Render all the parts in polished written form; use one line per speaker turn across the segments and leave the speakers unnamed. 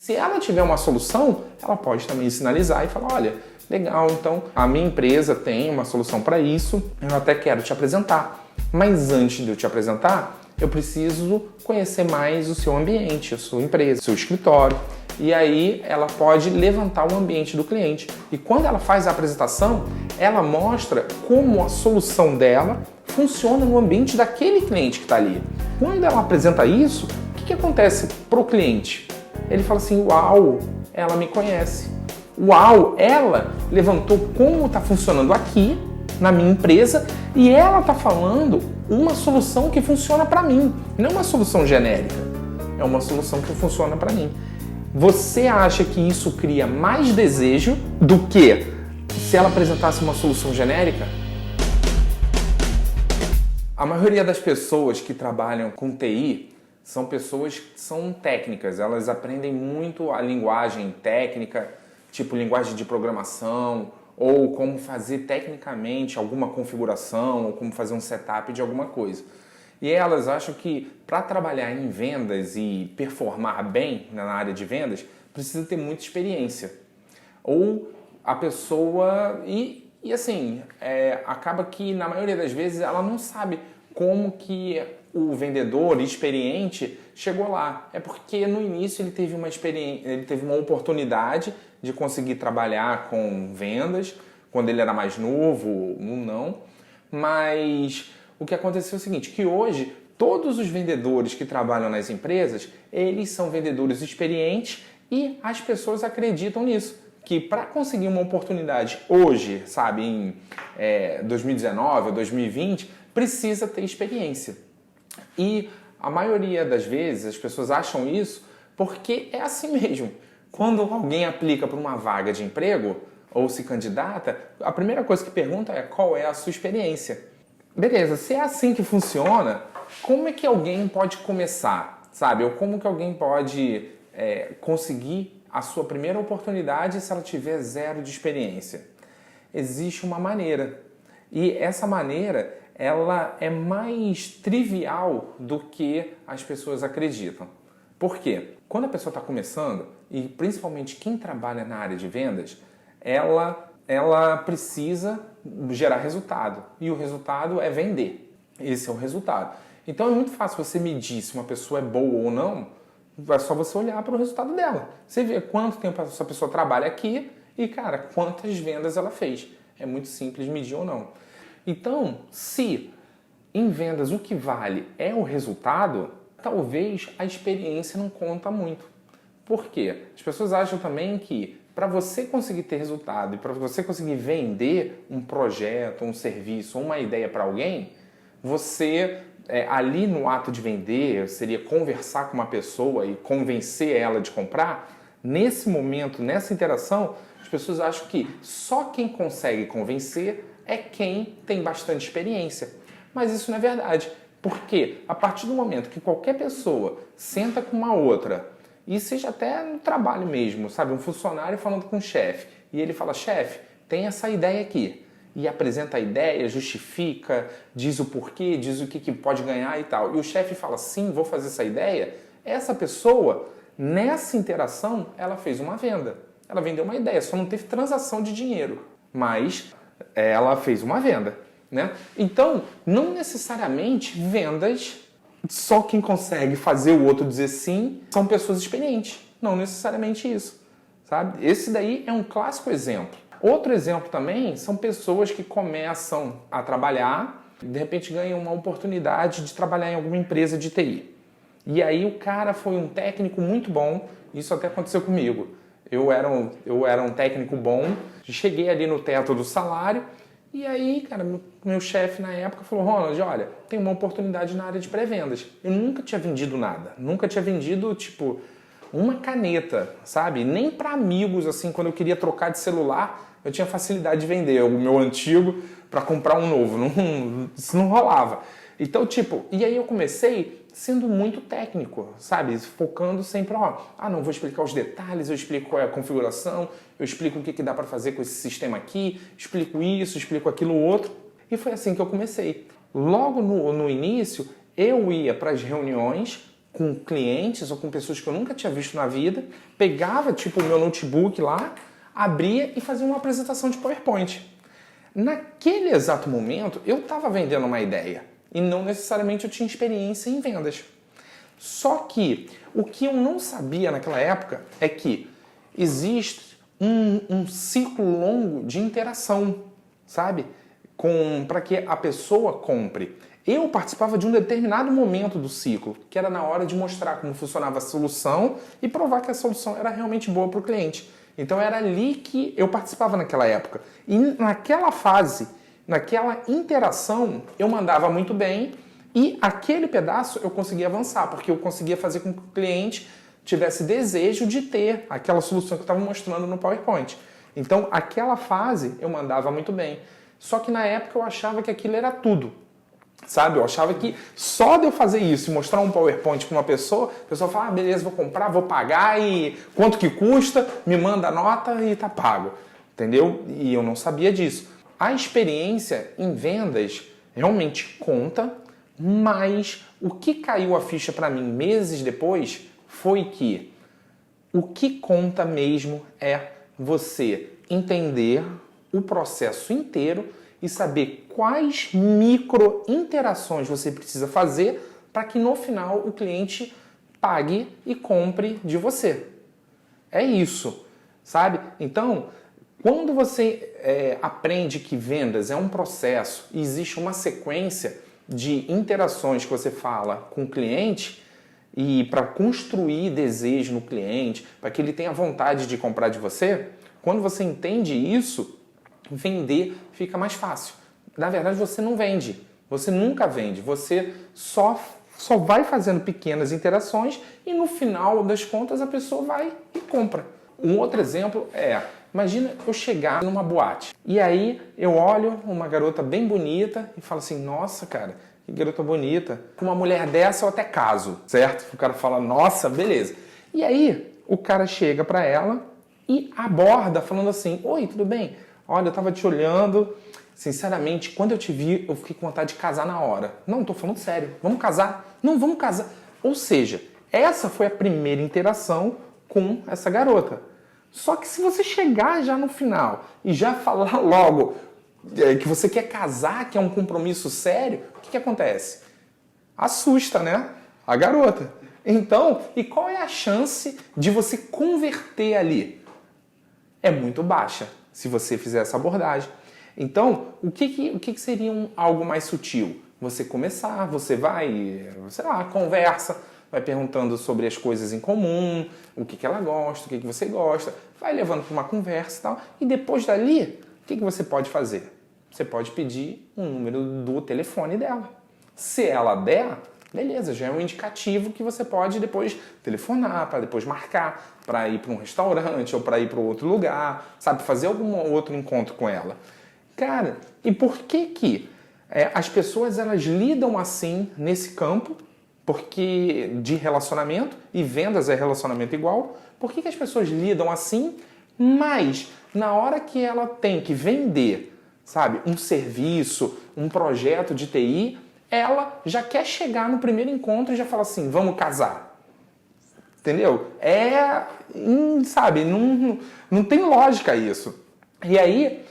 Se ela tiver uma solução, ela pode também sinalizar e falar, olha, legal, então a minha empresa tem uma solução para isso, eu até quero te apresentar. Mas antes de eu te apresentar, eu preciso conhecer mais o seu ambiente, a sua empresa, o seu escritório. E aí ela pode levantar o ambiente do cliente. E quando ela faz a apresentação, ela mostra como a solução dela funciona no ambiente daquele cliente que está ali. Quando ela apresenta isso, o que acontece para o cliente? Ele fala assim, uau, ela me conhece. Uau, ela levantou como está funcionando aqui, na minha empresa, e ela está falando uma solução que funciona para mim. Não uma solução genérica, é uma solução que funciona para mim. Você acha que isso cria mais desejo do que se ela apresentasse uma solução genérica? A maioria das pessoas que trabalham com TI são pessoas que são técnicas, elas aprendem muito a linguagem técnica, tipo linguagem de programação, ou como fazer tecnicamente alguma configuração, ou como fazer um setup de alguma coisa. E elas acham que para trabalhar em vendas e performar bem na área de vendas, precisa ter muita experiência. Ou a pessoa... E assim, acaba que na maioria das vezes ela não sabe como que o vendedor experiente chegou lá. É porque no início ele teve uma experiência, ele teve uma oportunidade de conseguir trabalhar com vendas, quando ele era mais novo ou não. Mas o que aconteceu é o seguinte, que hoje todos os vendedores que trabalham nas empresas, eles são vendedores experientes e as pessoas acreditam nisso. Que para conseguir uma oportunidade hoje, sabe, em 2019 ou 2020, precisa ter experiência. E a maioria das vezes as pessoas acham isso porque é assim mesmo. Quando alguém aplica para uma vaga de emprego ou se candidata, a primeira coisa que pergunta é qual é a sua experiência. Beleza, se é assim que funciona, como é que alguém pode começar, sabe? Ou como que alguém pode conseguir a sua primeira oportunidade se ela tiver zero de experiência? Existe uma maneira. E essa maneira, ela é mais trivial do que as pessoas acreditam. Por quê? Quando a pessoa está começando, e principalmente quem trabalha na área de vendas, ela precisa gerar resultado. E o resultado é vender. Esse é o resultado. Então é muito fácil você medir se uma pessoa é boa ou não. É só você olhar para o resultado dela. Você vê quanto tempo essa pessoa trabalha aqui e, cara, quantas vendas ela fez. É muito simples medir ou não. Então, se em vendas o que vale é o resultado, talvez a experiência não conta muito. Por quê? As pessoas acham também que para você conseguir ter resultado e para você conseguir vender um projeto, um serviço, uma ideia para alguém, você... ali no ato de vender, seria conversar com uma pessoa e convencer ela de comprar. Nesse momento, nessa interação, as pessoas acham que só quem consegue convencer é quem tem bastante experiência. Mas isso não é verdade, porque a partir do momento que qualquer pessoa senta com uma outra, e seja até no trabalho mesmo, sabe, um funcionário falando com o chefe, e ele fala, chefe, tem essa ideia aqui, e apresenta a ideia, justifica, diz o porquê, diz o que pode ganhar e tal. E o chefe fala, sim, vou fazer essa ideia. Essa pessoa, nessa interação, ela fez uma venda. Ela vendeu uma ideia, só não teve transação de dinheiro. Mas ela fez uma venda, né? Então, não necessariamente vendas, só quem consegue fazer o outro dizer sim, são pessoas experientes. Não necessariamente isso, sabe? Esse daí é um clássico exemplo. Outro exemplo também são pessoas que começam a trabalhar, de repente ganham uma oportunidade de trabalhar em alguma empresa de TI. E aí o cara foi um técnico muito bom, isso até aconteceu comigo. Eu era um técnico bom, cheguei ali no teto do salário, e aí, cara, meu chefe na época falou, Ronald, olha, tem uma oportunidade na área de pré-vendas. Eu nunca tinha vendido nada, nunca tinha vendido, tipo, uma caneta, sabe? Nem para amigos, assim, quando eu queria trocar de celular, eu tinha facilidade de vender o meu antigo para comprar um novo. Isso não rolava. Então, tipo, e aí eu comecei sendo muito técnico, sabe? Focando sempre, não, vou explicar os detalhes, eu explico qual é a configuração, eu explico o que dá para fazer com esse sistema aqui, explico isso, explico aquilo outro. E foi assim que eu comecei. Logo no início, eu ia para as reuniões com clientes ou com pessoas que eu nunca tinha visto na vida, pegava tipo o meu notebook lá, abria e fazia uma apresentação de PowerPoint. Naquele exato momento, eu estava vendendo uma ideia e não necessariamente eu tinha experiência em vendas. Só que o que eu não sabia naquela época é que existe um ciclo longo de interação, sabe? Para que a pessoa compre. Eu participava de um determinado momento do ciclo, que era na hora de mostrar como funcionava a solução e provar que a solução era realmente boa para o cliente. Então era ali que eu participava naquela época. E naquela fase, naquela interação, eu mandava muito bem e aquele pedaço eu conseguia avançar, porque eu conseguia fazer com que o cliente tivesse desejo de ter aquela solução que eu estava mostrando no PowerPoint. Então aquela fase eu mandava muito bem. Só que na época eu achava que aquilo era tudo. Sabe, eu achava que só de eu fazer isso e mostrar um PowerPoint para uma pessoa, a pessoa fala, beleza, vou comprar, vou pagar e quanto que custa, me manda a nota e tá pago, entendeu? E eu não sabia disso. A experiência em vendas realmente conta, mas o que caiu a ficha para mim meses depois foi que o que conta mesmo é você entender o processo inteiro e saber quais micro interações você precisa fazer para que no final o cliente pague e compre de você. É isso, sabe? Então, quando você aprende que vendas é um processo e existe uma sequência de interações que você fala com o cliente e para construir desejo no cliente, para que ele tenha vontade de comprar de você, quando você entende isso, vender fica mais fácil. Na verdade, você não vende. Você nunca vende. Você só vai fazendo pequenas interações e no final das contas a pessoa vai e compra. Um outro exemplo imagina eu chegar numa boate e aí eu olho uma garota bem bonita e falo assim, nossa, cara, que garota bonita. Com uma mulher dessa eu até caso, certo? O cara fala, nossa, beleza. E aí o cara chega pra ela e aborda falando assim, oi, tudo bem? Olha, eu tava te olhando, sinceramente, quando eu te vi, eu fiquei com vontade de casar na hora. Não, tô falando sério, vamos casar? Não, vamos casar. Ou seja, essa foi a primeira interação com essa garota. Só que se você chegar já no final e já falar logo que você quer casar, que é um compromisso sério, o que acontece? Assusta, né? A garota. Então, e qual é a chance de você converter ali? É muito baixa se você fizer essa abordagem. Então, o que seria algo mais sutil? Você começar, você vai, sei lá, conversa, vai perguntando sobre as coisas em comum, o que ela gosta, o que você gosta, vai levando para uma conversa e tal, e depois dali, o que você pode fazer? Você pode pedir um número do telefone dela. Se ela der, beleza, já é um indicativo que você pode depois telefonar, para depois marcar, para ir para um restaurante ou para ir para outro lugar, sabe? Fazer algum outro encontro com ela. Cara, e por que as pessoas elas lidam assim nesse campo? Porque de relacionamento, e vendas é relacionamento igual, por que as pessoas lidam assim, mas na hora que ela tem que vender, sabe, um serviço, um projeto de TI, ela já quer chegar no primeiro encontro e já fala assim, vamos casar. Entendeu? Sabe, não tem lógica isso. E aí,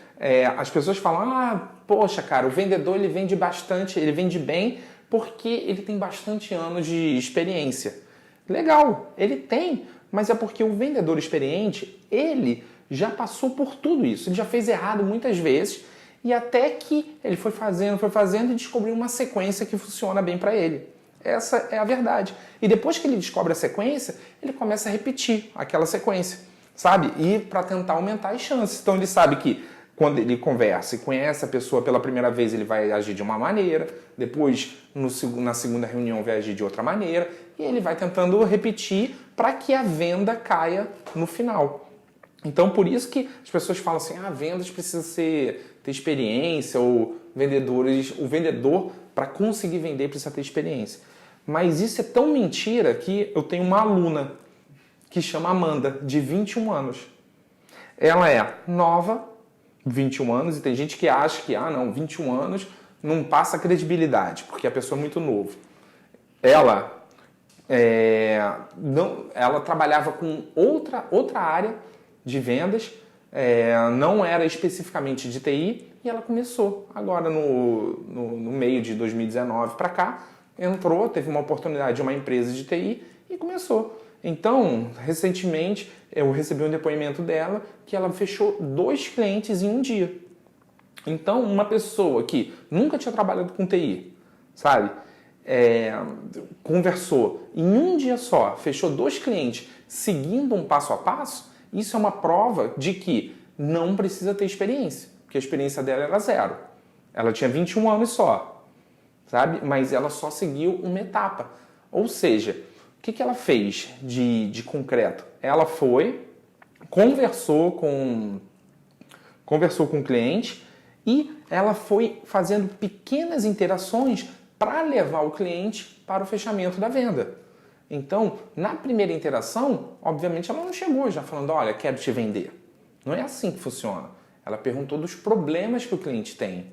as pessoas falam, poxa, cara, o vendedor ele vende bastante, ele vende bem porque ele tem bastante anos de experiência. Legal, ele tem, mas é porque o vendedor experiente, ele já passou por tudo isso, ele já fez errado muitas vezes e até que ele foi fazendo e descobriu uma sequência que funciona bem para ele. Essa é a verdade. E depois que ele descobre a sequência, ele começa a repetir aquela sequência, sabe? E para tentar aumentar as chances. Então ele sabe que quando ele conversa e conhece a pessoa pela primeira vez, ele vai agir de uma maneira, depois na segunda reunião vai agir de outra maneira, e ele vai tentando repetir para que a venda caia no final. Então por isso que as pessoas falam assim, vendas precisa ter experiência, ou o vendedor para conseguir vender precisa ter experiência. Mas isso é tão mentira que eu tenho uma aluna que chama Amanda, de 21 anos. Ela é nova, 21 anos, e tem gente que acha que, 21 anos não passa credibilidade, porque a pessoa é muito nova. Ela ela trabalhava com outra área de vendas, não era especificamente de TI, e ela começou agora no meio de 2019 para cá, entrou, teve uma oportunidade de uma empresa de TI e começou. Então, recentemente, eu recebi um depoimento dela que ela fechou 2 clientes em um dia. Então, uma pessoa que nunca tinha trabalhado com TI, sabe? Conversou em um dia só, fechou 2 clientes seguindo um passo a passo, isso é uma prova de que não precisa ter experiência, porque a experiência dela era 0. Ela tinha 21 anos só, sabe? Mas ela só seguiu uma etapa. Ou seja, o que ela fez de concreto? Ela foi, conversou com o cliente e ela foi fazendo pequenas interações para levar o cliente para o fechamento da venda. Então, na primeira interação, obviamente ela não chegou já falando, olha, quero te vender. Não é assim que funciona. Ela perguntou dos problemas que o cliente tem,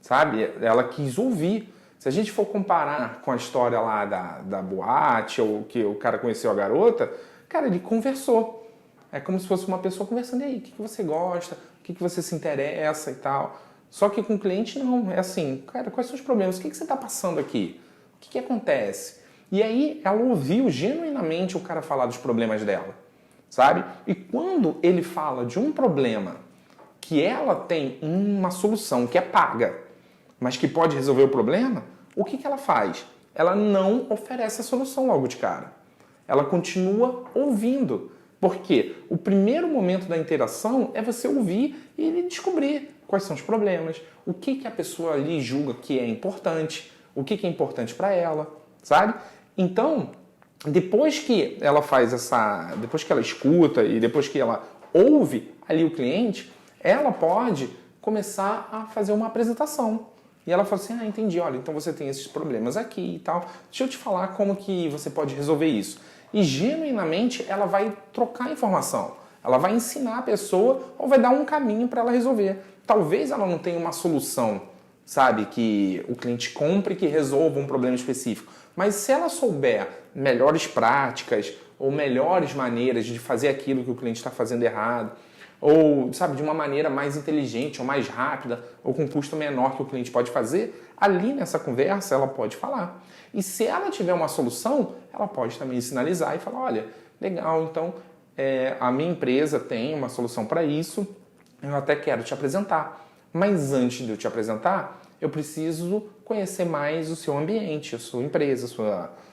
sabe? Ela quis ouvir. Se a gente for comparar com a história lá da boate, ou que o cara conheceu a garota, cara, ele conversou. É como se fosse uma pessoa conversando, e aí, o que você gosta, o que você se interessa e tal. Só que com o cliente não, é assim, cara, quais são os problemas? O que você está passando aqui? O que acontece? E aí ela ouviu genuinamente o cara falar dos problemas dela, sabe? E quando ele fala de um problema que ela tem uma solução que é paga, mas que pode resolver o problema, o que ela faz? Ela não oferece a solução logo de cara. Ela continua ouvindo. Porque o primeiro momento da interação é você ouvir e descobrir quais são os problemas, o que a pessoa ali julga que é importante, o que é importante para ela, sabe? Então, depois que ela depois que ela escuta e depois que ela ouve ali o cliente, ela pode começar a fazer uma apresentação. E ela fala assim, entendi, olha, então você tem esses problemas aqui e tal. Deixa eu te falar como que você pode resolver isso. E genuinamente ela vai trocar informação. Ela vai ensinar a pessoa ou vai dar um caminho para ela resolver. Talvez ela não tenha uma solução, sabe, que o cliente compre que resolva um problema específico. Mas se ela souber melhores práticas ou melhores maneiras de fazer aquilo que o cliente está fazendo errado, ou, sabe, de uma maneira mais inteligente ou mais rápida, ou com custo menor que o cliente pode fazer, ali nessa conversa ela pode falar. E se ela tiver uma solução, ela pode também sinalizar e falar, olha, legal, então a minha empresa tem uma solução para isso, eu até quero te apresentar. Mas antes de eu te apresentar, eu preciso conhecer mais o seu ambiente, a sua empresa,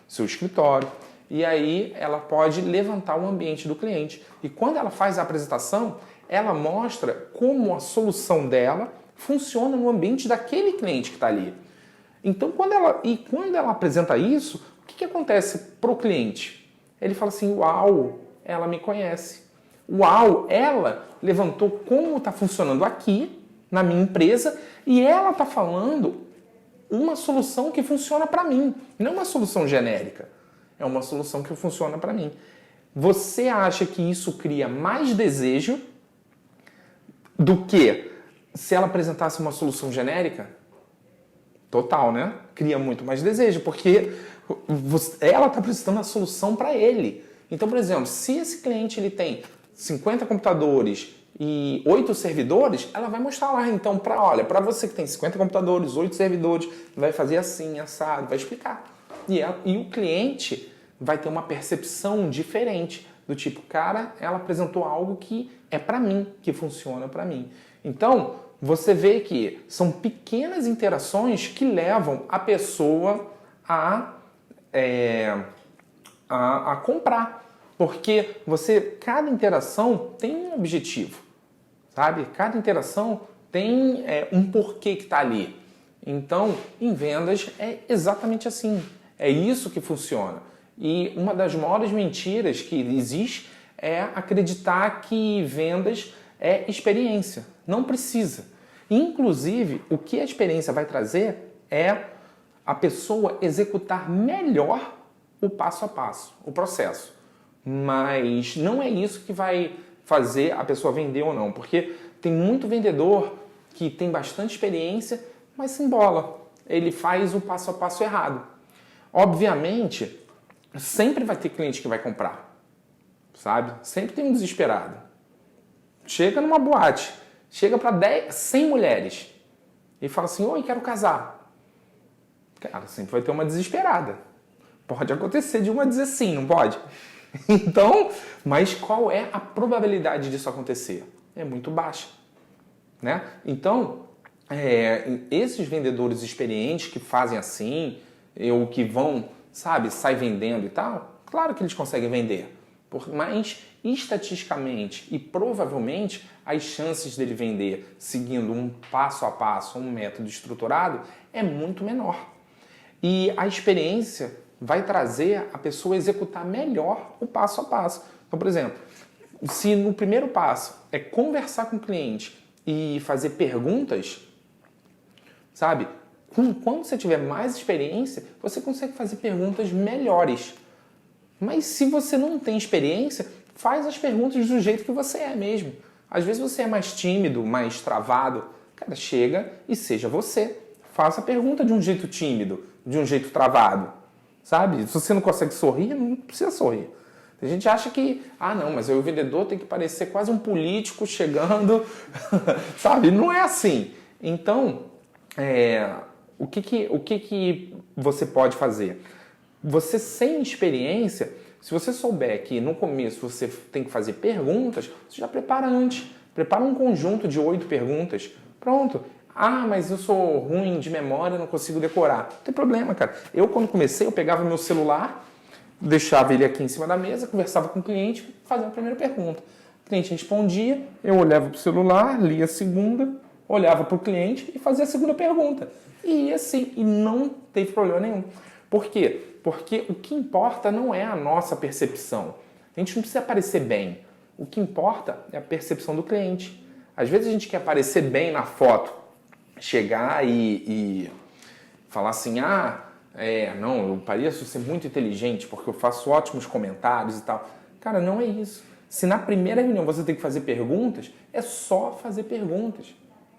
seu escritório. E aí ela pode levantar o ambiente do cliente. E quando ela faz a apresentação, ela mostra como a solução dela funciona no ambiente daquele cliente que está ali. Então, quando ela apresenta isso, o que acontece para o cliente? Ele fala assim, uau, ela me conhece. Uau, ela levantou como está funcionando aqui, na minha empresa, e ela está falando uma solução que funciona para mim. Não uma solução genérica, é uma solução que funciona para mim. Você acha que isso cria mais desejo do que se ela apresentasse uma solução genérica? Total, né? Cria muito mais desejo, porque ela está apresentando a solução para ele. Então, por exemplo, se esse cliente ele tem 50 computadores e 8 servidores, ela vai mostrar lá, então, para você que tem 50 computadores, 8 servidores, vai fazer assim, assado, vai explicar. E o cliente vai ter uma percepção diferente, do tipo, cara, ela apresentou algo que é para mim, que funciona para mim. Então, você vê que são pequenas interações que levam a pessoa a comprar. Porque cada interação tem um objetivo, sabe? Cada interação tem um porquê que está ali. Então, em vendas é exatamente assim. É isso que funciona. E uma das maiores mentiras que existe é acreditar que vendas é experiência. Não precisa. Inclusive, o que a experiência vai trazer é a pessoa executar melhor o passo a passo, o processo. Mas não é isso que vai fazer a pessoa vender ou não. Porque tem muito vendedor que tem bastante experiência, mas se embola. Ele faz o passo a passo errado. Obviamente sempre vai ter cliente que vai comprar, sabe? Sempre tem um desesperado. Chega numa boate, chega para 100 mulheres e fala assim, oi, quero casar. Cara, sempre vai ter uma desesperada. Pode acontecer de uma dizer sim, não pode? Então, mas qual é a probabilidade disso acontecer? É muito baixa, né? Então, esses vendedores experientes que fazem assim, ou que vão, sabe, sai vendendo e tal, claro que eles conseguem vender. Mas, estatisticamente e provavelmente, as chances dele vender seguindo um passo a passo, um método estruturado, é muito menor. E a experiência vai trazer a pessoa a executar melhor o passo a passo. Então, por exemplo, se no primeiro passo é conversar com o cliente e fazer perguntas, sabe? Quando você tiver mais experiência, você consegue fazer perguntas melhores. Mas se você não tem experiência, faz as perguntas do jeito que você é mesmo. Às vezes você é mais tímido, mais travado. Cara, chega e seja você. Faça a pergunta de um jeito tímido, de um jeito travado. Sabe? Se você não consegue sorrir, não precisa sorrir. A gente acha que, não, mas o vendedor tem que parecer quase um político chegando, sabe? Não é assim. Então, o que você pode fazer? Você sem experiência, se você souber que no começo você tem que fazer perguntas, você já prepara antes. Prepara um conjunto de 8 perguntas. Pronto. Mas eu sou ruim de memória, não consigo decorar. Não tem problema, cara. Eu, quando comecei, eu pegava meu celular, deixava ele aqui em cima da mesa, conversava com o cliente, fazia a primeira pergunta. O cliente respondia, eu olhava para o celular, lia a segunda, olhava para o cliente e fazia a segunda pergunta. E ia assim, e não teve problema nenhum. Por quê? Porque o que importa não é a nossa percepção. A gente não precisa parecer bem. O que importa é a percepção do cliente. Às vezes a gente quer aparecer bem na foto, chegar e falar assim, não, eu pareço ser muito inteligente porque eu faço ótimos comentários e tal. Cara, não é isso. Se na primeira reunião você tem que fazer perguntas, é só fazer perguntas.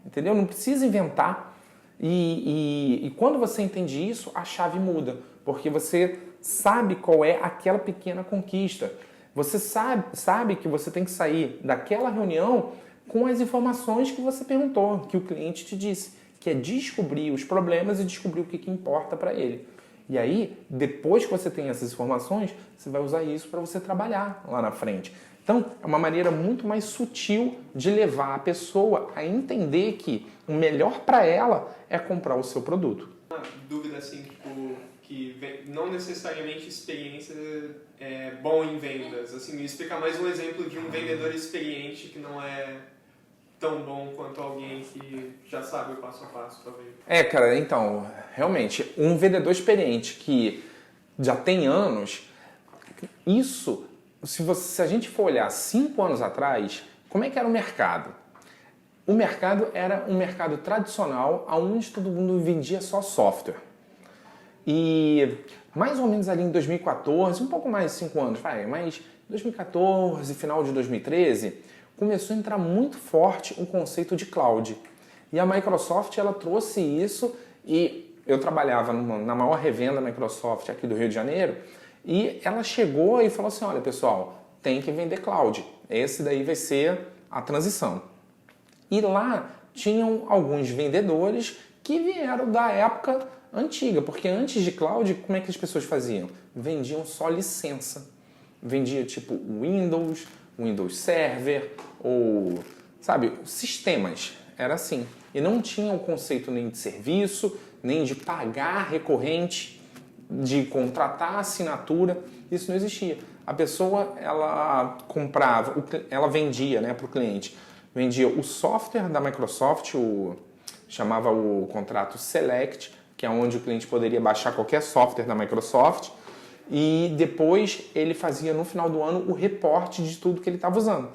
Entendeu? Não precisa inventar. E quando você entende isso, a chave muda. Porque você sabe qual é aquela pequena conquista. Você sabe que você tem que sair daquela reunião com as informações que você perguntou, que o cliente te disse, que é descobrir os problemas e descobrir o que importa para ele. E aí, depois que você tem essas informações, você vai usar isso para você trabalhar lá na frente. Então, é uma maneira muito mais sutil de levar a pessoa a entender que o melhor para ela é comprar o seu produto.
Uma dúvida assim, que não necessariamente experiência é bom em vendas. Assim, me explicar mais um exemplo de um vendedor experiente que não é tão bom quanto alguém que já sabe o passo a passo, talvez.
Cara, então, realmente, um vendedor experiente que já tem anos, isso, se a gente for olhar 5 anos atrás, como é que era o mercado? O mercado era um mercado tradicional, onde todo mundo vendia só software. E mais ou menos ali em 2014, um pouco mais de 5 anos, mas 2014, final de 2013, começou a entrar muito forte o conceito de cloud. E a Microsoft, ela trouxe isso, e eu trabalhava na maior revenda Microsoft aqui do Rio de Janeiro, e ela chegou e falou assim, olha pessoal, tem que vender cloud. Esse daí vai ser a transição. E lá tinham alguns vendedores que vieram da época antiga, porque antes de cloud, como é que as pessoas faziam? Vendiam só licença. Vendia tipo Windows Server, ou, sabe, sistemas. Era assim. E não tinha o conceito nem de serviço, nem de pagar recorrente, de contratar assinatura. Isso não existia. A pessoa, ela comprava, ela vendia, né, para o cliente. Vendia o software da Microsoft, chamava o contrato Select, que é onde o cliente poderia baixar qualquer software da Microsoft, e depois ele fazia no final do ano o reporte de tudo que ele estava usando.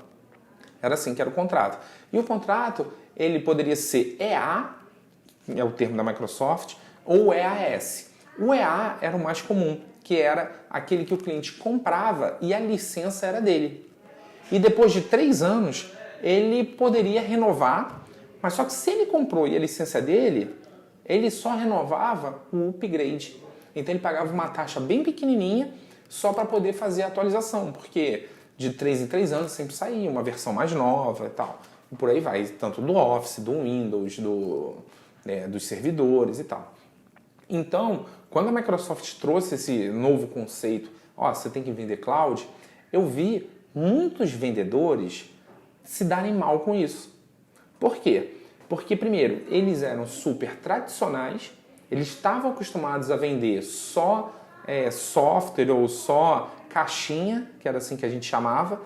Era assim que era o contrato. E o contrato, ele poderia ser EA, é o termo da Microsoft, ou EAS. O EA era o mais comum, que era aquele que o cliente comprava e a licença era dele. E depois de 3 anos, ele poderia renovar, mas só que se ele comprou e a licença é dele, ele só renovava o upgrade. Então ele pagava uma taxa bem pequenininha só para poder fazer a atualização, porque de 3 em 3 anos sempre saía uma versão mais nova e tal. E por aí vai, tanto do Office, do Windows, dos servidores e tal. Então, quando a Microsoft trouxe esse novo conceito, você tem que vender cloud, eu vi muitos vendedores se darem mal com isso. Por quê? Porque, primeiro, eles eram super tradicionais, eles estavam acostumados a vender só software ou só caixinha, que era assim que a gente chamava,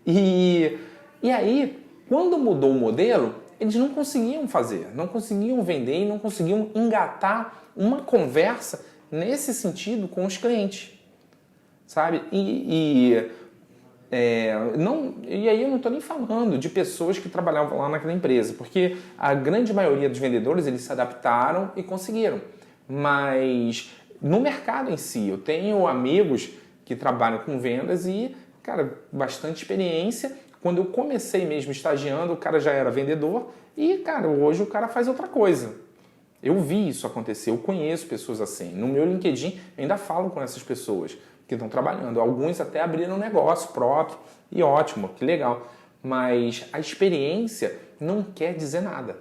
e aí, quando mudou o modelo, eles não conseguiam fazer, não conseguiam vender e não conseguiam engatar uma conversa nesse sentido com os clientes, sabe? E aí eu não estou nem falando de pessoas que trabalhavam lá naquela empresa, porque a grande maioria dos vendedores eles se adaptaram e conseguiram. Mas no mercado em si, eu tenho amigos que trabalham com vendas e, cara, bastante experiência. Quando eu comecei mesmo estagiando, o cara já era vendedor e, cara, hoje o cara faz outra coisa. Eu vi isso acontecer, eu conheço pessoas assim. No meu LinkedIn, eu ainda falo com essas pessoas que estão trabalhando. Alguns até abriram um negócio próprio e ótimo, que legal. Mas a experiência não quer dizer nada.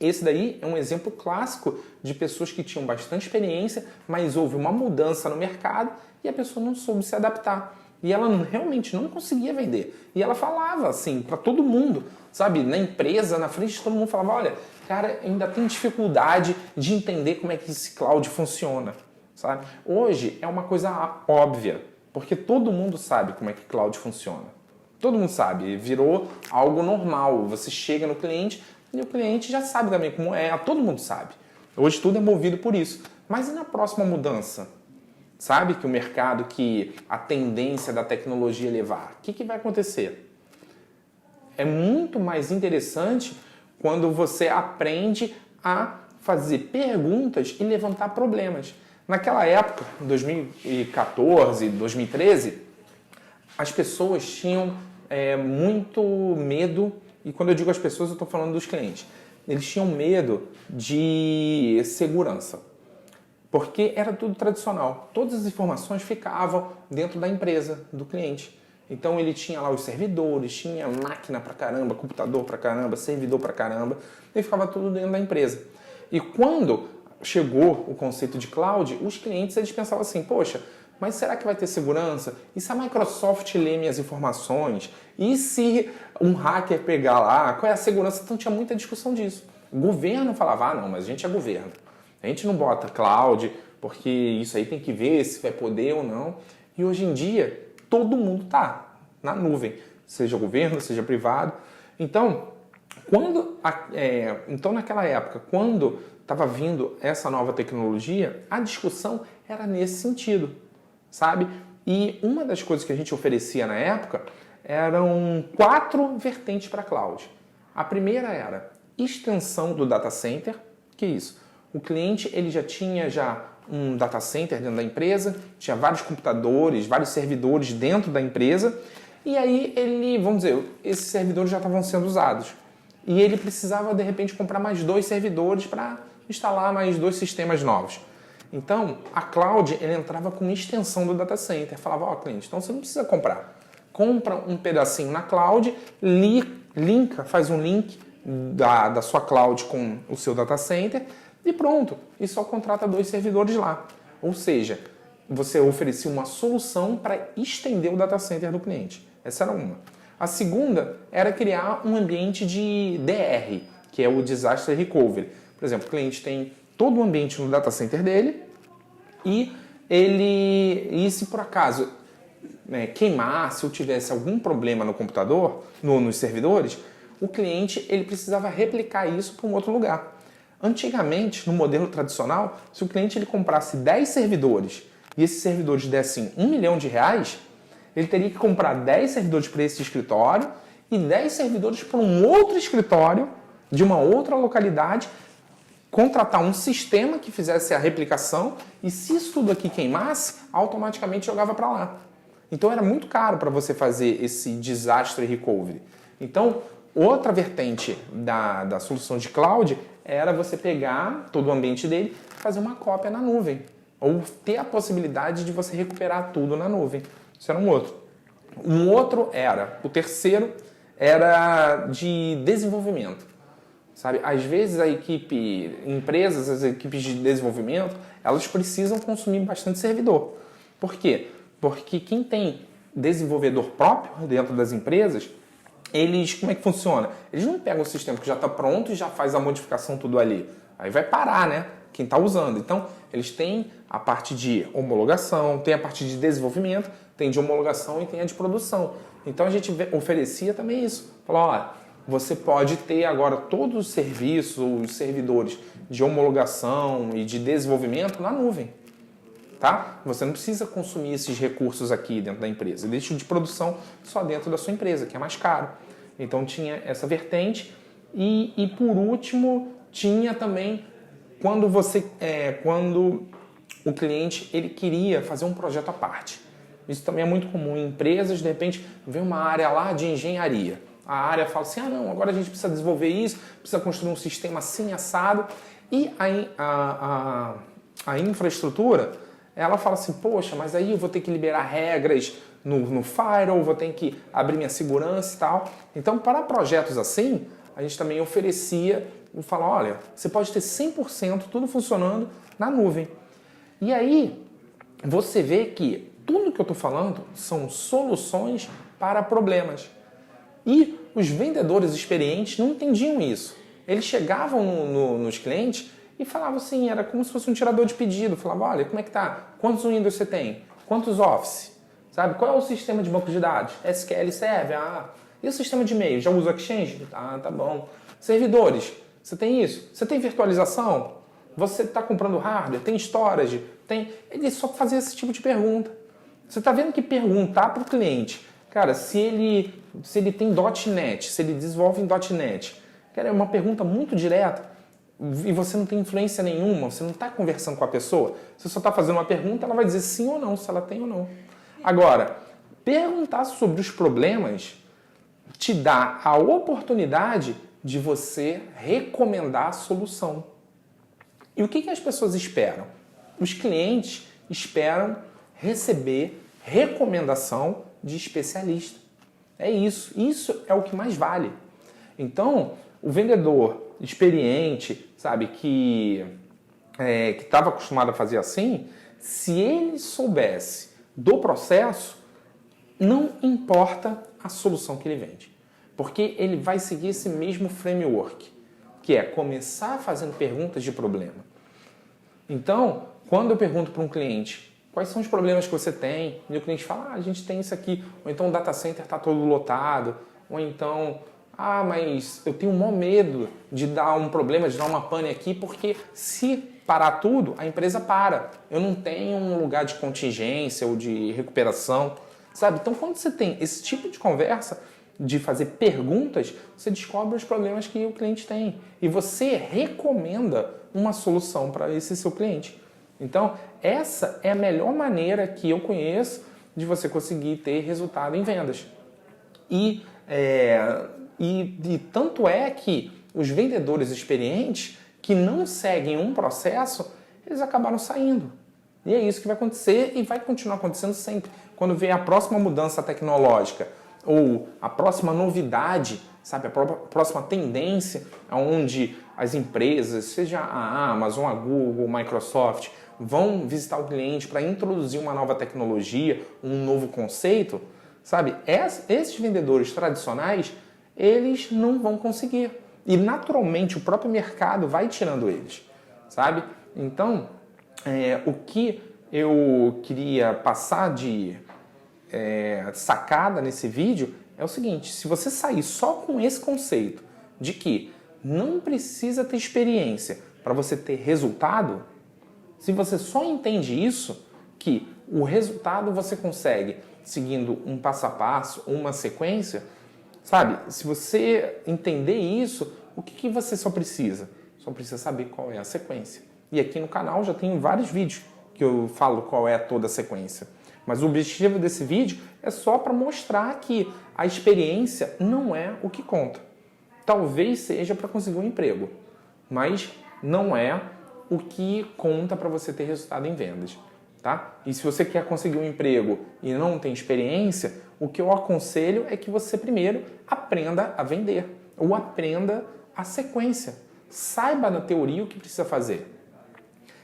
Esse daí é um exemplo clássico de pessoas que tinham bastante experiência, mas houve uma mudança no mercado e a pessoa não soube se adaptar. E ela realmente não conseguia vender. E ela falava assim para todo mundo, sabe? Na empresa, na frente de todo mundo, falava, olha, cara, ainda tem dificuldade de entender como é que esse cloud funciona, sabe? Hoje é uma coisa óbvia, porque todo mundo sabe como é que cloud funciona. Todo mundo sabe, virou algo normal. Você chega no cliente e o cliente já sabe também como é, todo mundo sabe. Hoje tudo é movido por isso. Mas e na próxima mudança? Sabe que o mercado, que a tendência da tecnologia levar, o que vai acontecer? É muito mais interessante quando você aprende a fazer perguntas e levantar problemas. Naquela época, 2014, 2013, as pessoas tinham muito medo, e quando eu digo as pessoas, eu estou falando dos clientes. Eles tinham medo de segurança. Porque era tudo tradicional. Todas as informações ficavam dentro da empresa, do cliente. Então ele tinha lá os servidores, tinha máquina pra caramba, computador pra caramba, servidor pra caramba, e ficava tudo dentro da empresa. E quando chegou o conceito de cloud, os clientes eles pensavam assim, poxa, mas será que vai ter segurança? E se a Microsoft lê minhas informações? E se um hacker pegar lá? Qual é a segurança? Então tinha muita discussão disso. O governo falava, não, mas a gente é governo. A gente não bota cloud, porque isso aí tem que ver se vai poder ou não. E hoje em dia, todo mundo está na nuvem, seja governo, seja privado. Então, naquela época, quando estava vindo essa nova tecnologia, a discussão era nesse sentido, sabe? E uma das coisas que a gente oferecia na época eram 4 vertentes para cloud. A primeira era extensão do data center, que é isso? O cliente ele já tinha um data center dentro da empresa, tinha vários computadores, vários servidores dentro da empresa, e aí vamos dizer, esses servidores já estavam sendo usados. E ele precisava, de repente, comprar mais 2 servidores para instalar mais 2 sistemas novos. Então, a cloud ele entrava com extensão do data center. Falava, cliente, então você não precisa comprar. Compra um pedacinho na cloud, faz um link da sua cloud com o seu data center, e pronto, e só contrata 2 servidores lá. Ou seja, você oferecia uma solução para estender o data center do cliente. Essa era uma. A segunda era criar um ambiente de DR, que é o Disaster Recovery. Por exemplo, o cliente tem todo o ambiente no data center dele e se por acaso queimasse ou tivesse algum problema no computador, nos servidores, o cliente ele precisava replicar isso para um outro lugar. Antigamente, no modelo tradicional, se o cliente ele comprasse 10 servidores e esses servidores dessem R$1 milhão, ele teria que comprar 10 servidores para esse escritório e 10 servidores para um outro escritório de uma outra localidade, contratar um sistema que fizesse a replicação e se isso tudo aqui queimasse, automaticamente jogava para lá. Então era muito caro para você fazer esse disaster recovery. Então, outra vertente da solução de cloud era você pegar todo o ambiente dele e fazer uma cópia na nuvem. ou ter a possibilidade de você recuperar tudo na nuvem. Isso era um outro. O terceiro era de desenvolvimento. Sabe? Às vezes as equipes de desenvolvimento, elas precisam consumir bastante servidor. Por quê? Porque quem tem desenvolvedor próprio dentro das empresas, como é que funciona? Eles não pegam o sistema que já está pronto e já faz a modificação tudo ali. Aí vai parar, né? Quem está usando. Então, eles têm a parte de homologação, tem a parte de desenvolvimento, tem de homologação e tem a de produção. Então, a gente oferecia também isso. Falou, ó, você pode ter agora todos os serviços, os servidores de homologação e de desenvolvimento na nuvem. Tá? Você não precisa consumir esses recursos aqui dentro da empresa. Deixa de produção só dentro da sua empresa, que é mais caro. Então tinha essa vertente. E por último, tinha também quando o cliente ele queria fazer um projeto à parte. Isso também é muito comum em empresas. De repente, vem uma área lá de engenharia. A área fala assim, não, agora a gente precisa desenvolver isso, precisa construir um sistema assim, assado. E a infraestrutura, ela fala assim, poxa, mas aí eu vou ter que liberar regras no firewall, vou ter que abrir minha segurança e tal. Então, para projetos assim, a gente também oferecia e fala, olha, você pode ter 100% tudo funcionando na nuvem. E aí, você vê que tudo que eu estou falando são soluções para problemas. E os vendedores experientes não entendiam isso. Eles chegavam nos clientes e falavam assim, era como se fosse um tirador de pedido. Falava, olha, como é que tá? Quantos Windows você tem? Quantos Office? Sabe? Qual é o sistema de banco de dados? SQL serve? E o sistema de e-mail? Já usa o Exchange? Tá bom. Servidores? Você tem isso? Você tem virtualização? Você está comprando hardware? Tem storage? Ele só fazia esse tipo de pergunta. Você está vendo que perguntar para o cliente, cara, se ele tem .NET, se ele desenvolve em .NET, cara, é uma pergunta muito direta e você não tem influência nenhuma, você não está conversando com a pessoa, você só está fazendo uma pergunta, ela vai dizer sim ou não, se ela tem ou não. Agora, perguntar sobre os problemas te dá a oportunidade de você recomendar a solução. E o que as pessoas esperam? Os clientes esperam receber recomendação de especialista. É isso. Isso é o que mais vale. Então, o vendedor experiente, sabe, que estava acostumado a fazer assim, se ele soubesse do processo, não importa a solução que ele vende. Porque ele vai seguir esse mesmo framework, que é começar fazendo perguntas de problema. Então, quando eu pergunto para um cliente quais são os problemas que você tem, e o cliente fala, a gente tem isso aqui, ou então o data center está todo lotado, ou então, mas eu tenho um maior medo de dar um problema, de dar uma pane aqui, porque se parar tudo, a empresa para. Eu não tenho um lugar de contingência ou de recuperação, sabe? Então, quando você tem esse tipo de conversa, de fazer perguntas, você descobre os problemas que o cliente tem. E você recomenda uma solução para esse seu cliente. Então, essa é a melhor maneira que eu conheço de você conseguir ter resultado em vendas. E tanto é que os vendedores experientes que não seguem um processo, eles acabaram saindo. E é isso que vai acontecer e vai continuar acontecendo sempre. Quando vem a próxima mudança tecnológica ou a próxima novidade, sabe, a próxima tendência, onde as empresas, seja a Amazon, a Google, a Microsoft, vão visitar o cliente para introduzir uma nova tecnologia, um novo conceito, sabe, esses vendedores tradicionais, eles não vão conseguir. E naturalmente o próprio mercado vai tirando eles, sabe? Então, o que eu queria passar de sacada nesse vídeo é o seguinte: se você sair só com esse conceito de que não precisa ter experiência para você ter resultado, se você só entende isso, que o resultado você consegue seguindo um passo a passo, uma sequência, sabe? Se você entender isso, o que você só precisa? Só precisa saber qual é a sequência. E aqui no canal já tenho vários vídeos que eu falo qual é toda a sequência. Mas o objetivo desse vídeo é só para mostrar que a experiência não é o que conta. Talvez seja para conseguir um emprego, mas não é o que conta para você ter resultado em vendas, tá? E se você quer conseguir um emprego e não tem experiência, o que eu aconselho é que você primeiro aprenda a vender ou aprenda a sequência. Saiba na teoria o que precisa fazer.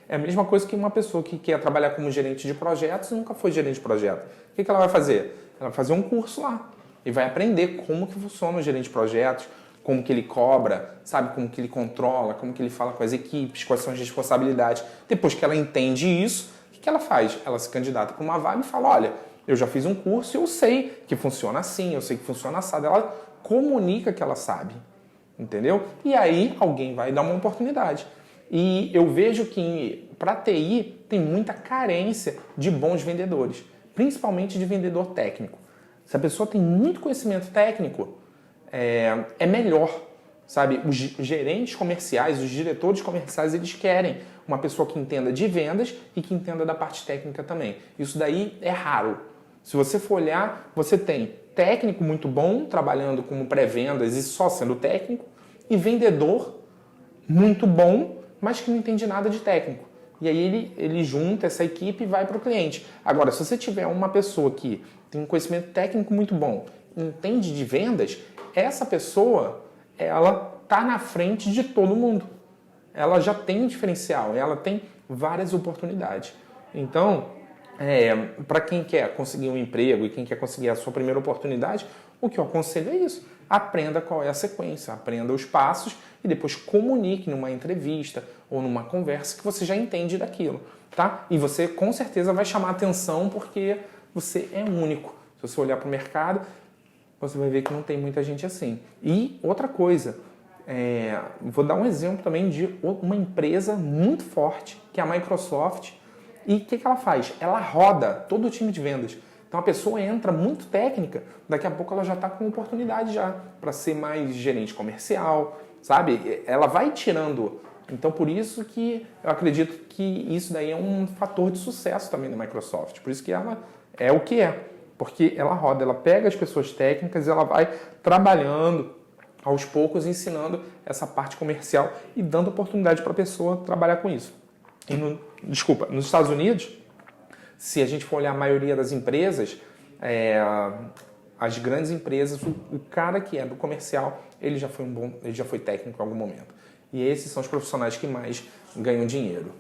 É a mesma coisa que uma pessoa que quer trabalhar como gerente de projetos e nunca foi gerente de projeto. O que ela vai fazer? Ela vai fazer um curso lá e vai aprender como que funciona o gerente de projetos, como que ele cobra, sabe, como que ele controla, como que ele fala com as equipes, quais são as responsabilidades. Depois que ela entende isso, o que ela faz? Ela se candidata para uma vaga e fala, olha, eu já fiz um curso e eu sei que funciona assim, eu sei que funciona assado. Ela comunica que ela sabe, entendeu? E aí alguém vai dar uma oportunidade. E eu vejo que para TI tem muita carência de bons vendedores, principalmente de vendedor técnico. Se a pessoa tem muito conhecimento técnico, é melhor, sabe? Os gerentes comerciais, os diretores comerciais, eles querem uma pessoa que entenda de vendas e que entenda da parte técnica também. Isso daí é raro. Se você for olhar, você tem técnico muito bom, trabalhando como pré-vendas e só sendo técnico, e vendedor muito bom, mas que não entende nada de técnico. E aí ele junta essa equipe e vai para o cliente. Agora, se você tiver uma pessoa que tem um conhecimento técnico muito bom, entende de vendas, essa pessoa, ela está na frente de todo mundo. Ela já tem um diferencial, ela tem várias oportunidades. Então, para quem quer conseguir um emprego e quem quer conseguir a sua primeira oportunidade, o que eu aconselho é isso. Aprenda qual é a sequência, aprenda os passos e depois comunique numa entrevista ou numa conversa que você já entende daquilo, tá? E você com certeza vai chamar atenção porque você é único. Se você olhar para o mercado, você vai ver que não tem muita gente assim. E outra coisa, vou dar um exemplo também de uma empresa muito forte, que é a Microsoft. E o que ela faz? Ela roda todo o time de vendas. Então a pessoa entra muito técnica, daqui a pouco ela já está com oportunidade já para ser mais gerente comercial, sabe? Ela vai tirando. Então por isso que eu acredito que isso daí é um fator de sucesso também da Microsoft. Por isso que ela é o que é. Porque ela roda, ela pega as pessoas técnicas e ela vai trabalhando aos poucos, ensinando essa parte comercial e dando oportunidade para a pessoa trabalhar com isso. E nos Estados Unidos, se a gente for olhar a maioria das empresas, as grandes empresas, o cara que é do comercial, ele já foi técnico em algum momento. E esses são os profissionais que mais ganham dinheiro.